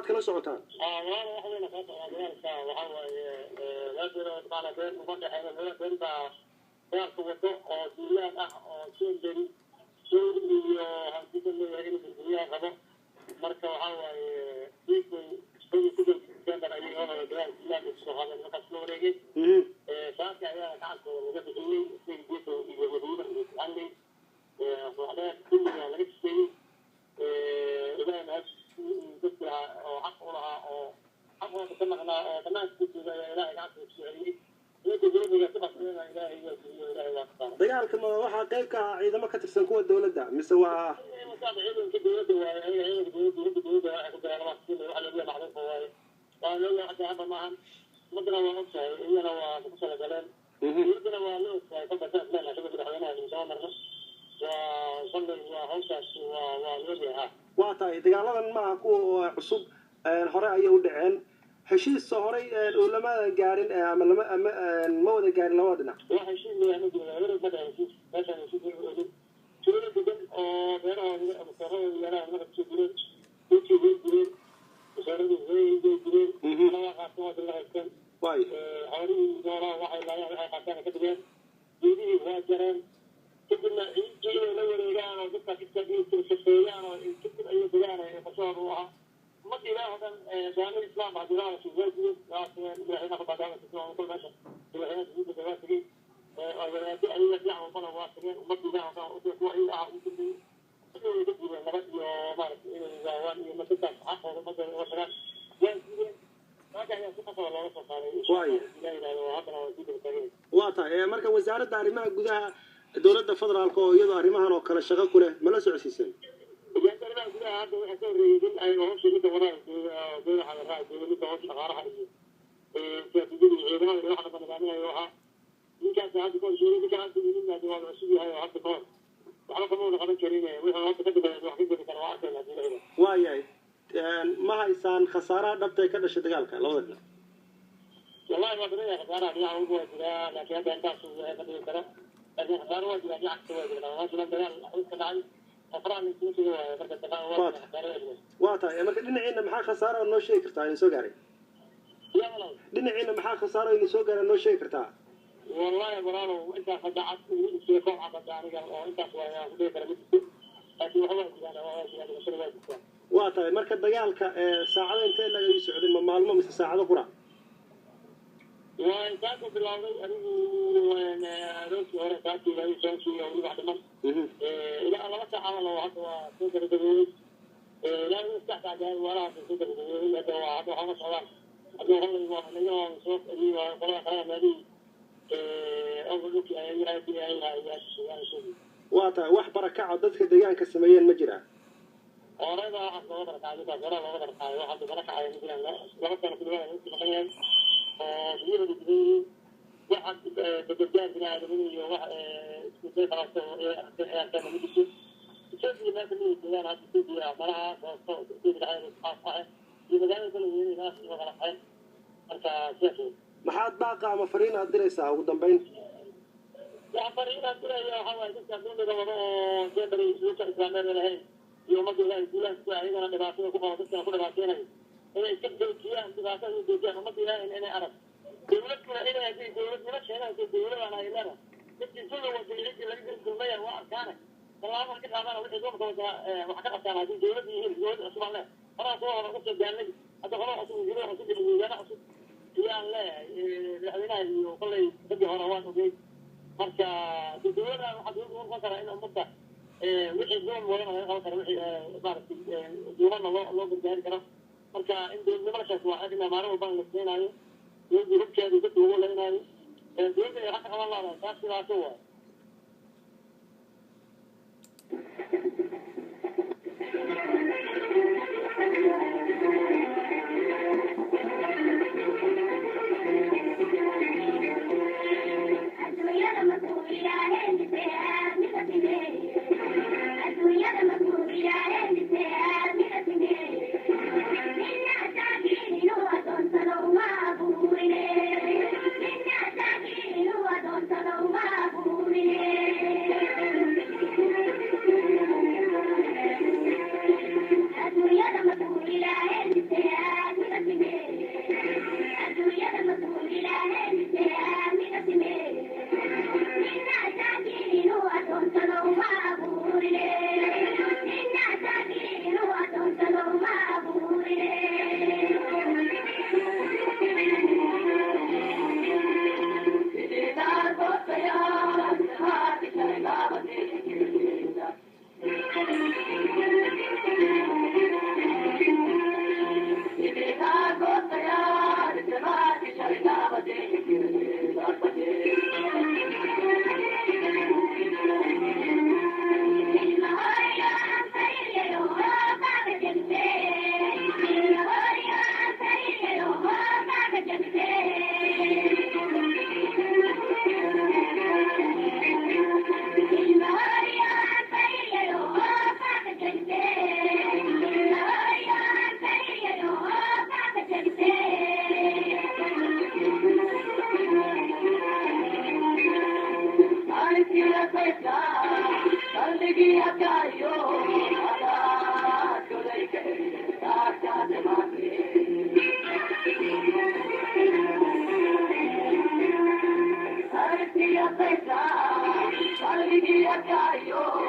maxaad kala socotaan والله waxayna ka taagayalka waxa waaye la jiro bala been uga dhaxeeyo la been baa yaarku wado oo diilaan ah oo jeedari iyo hantiga leeyahay in dunyada qabo marka waxa waaye diiqay isku jandar ay oo dagaal diilaan soo hadan marka soo wareegay saaka ayaa kacabka laga bixiyay si diiqay iyo wadiina andi waxda kulliga laga shaqeeyay ilaa naas dadka oo xaq u lahaa oo xaqooda ka maqnaa oo dhammaantiisa ilaahay gacanta ku socodiyey dadka dowladda ka baxsana ilaahay iyo ilaahay waa qaadan dagaalka ma waxa qayb ka ah ciidamo ka tirsan kuwa dowladda mise waa ciidanka dowladda waa ciidanka dowladda waxa ku dagaalama si waxa lagu macluuq waaye waa loo hadda maahan madana waa ogtahay iyana waa ku soo galeen dowladda waa loo ogtahay ka badal meel la soo madaxweynaha in soo marno waa shalay waa hawshaas waa loo yahay waa tahay dagaaladan ma aha kuwa cusub hore ayay u dhaceen heshiis horay oo lama gaarin ama lama ma wada gaarin labada dhinac waa heshiis leeyahay dowladda ma heshiis meesha heshiis dowladda oo beeraha ama sarada yaraha marka ku jireen wasaaradda weyn waa qaatay la haysan way hawri doora waxay laayeen ay qaataan ka digeen diidii waa jareen kadibna ciidii la wareegaan oo dadka ka shaqeeyaan oo kadib ay degaan ay qasoo ruuxa ma diraadan jaamacada islaam baa diraadan suuqyada waxayna ka badaan sidoo kale meesha waxayna sidoo kale tagay oo wadaadda ay la jacay oo waa tagay uma diraadan oo ku ay ah u kadib sidoo kale nabad iyo maaragtay inay zaawaan iyo madada xaqooda madada oo tagaan waa tahay marka wasaaradda arrimaha gudaha dowladda federaalka oo iyadoo arrimahan oo kale shaqo ku leh ma la socodsiisan wasaaradda gudaha hadda waxa soo reeyay ay howsha mid wanaag dowladda dowladda howsha dhaqaalaha iyo siyaasadda ciidamada waxa la nidaaminayo waxa ninkaas hadda ku sheegay ninka hadda inuu waa cusub yahay hadda ka hor waxa kama wada qaban karin wixii hadda ka dambeeyay wax ka jiri kara waa arkay hadii waayahay ma haysaan khasaaraha dhabta ay ka dhashay dagaalka labada dhinac والله ما بدنا خسارة يعني هو جرا لكن هذا الناس هذا كذا لكن خسارة هو جرا يعني هو جرا ما شاء الله جرا كذا أفراد يسوي كذا بدك تفاهم واتا marka dhinaciina maxaa khasaaro noo sheegi kartaa in soo gaaray dhinaciina maxaa khasaaro in soo gaaray noo sheegi kartaa والله برانو انت خدعت في قوم عبد يعني انت شويه كده كده لكن هو جرا waa tahay marka dagaalka saacada intee laga socday ma maalmo mise saacado qura وإن كانوا في الأرض أنا روسي ولا كاتي لا يسوي أو بعد ما إذا الله تعالى لو هذا سوكر دبوي لا يستحق على ولا سوكر دبوي هذا هذا هذا صلاة هذا هو اليوم صوت اللي ولا خير نبي أقول لك أي رأي أي waa tahay wax barakaca dadka deegaanka sameeyeen ma jiraan هذا واحد ما قدر على هذا ولا ما قدر على واحد بركة على مثلا لا كان في الوقت مثلا بيجي بيجي واحد بدرجات من هذا من واحد كذا خلاص كان مدرس يسوي ما بني كذا هذا يسوي مرة يسوي هذا خاصة لمجال كل ناس وغلطين أنت شايف maxaad baaqa ama fariin aad diraysaa ugu dambeyn يا فريق أنت يا حوالي تكلمون ده جبري يسوي إسلامي لهين يوم ما تقول يقول لك أنا نبغى كم هذا كنا كنا باشينا أنا يكتب كيا أنت باشا يدوجي ما تقول أنا أعرف دولة كنا أنا هذه دولة كنا شهنا في دولة أنا إلنا تجسون وجهك لكن كل ما يروح كانك والله ما كنت أنا وجه دوم كذا وحكي أنا هذه دولة هي دولة أسمع له أنا أقول أنا قلت جانب هذا خلاص أسمع جلوه أسمع جلوه أنا أسمع يا لا لأننا يقول لي بدي هروان وجي marka dowladda waxa uu ugu qoran in ummadda wixii doon wada laga qabo wixii maartay doonana loo gargaari karo marka in dowladda shaas waa in maaro walba la keenayo iyo gurubkeeda dadka ugu leenayo dowladda ay xaq qaban lahayd taas sidaas waa Yeah. Yo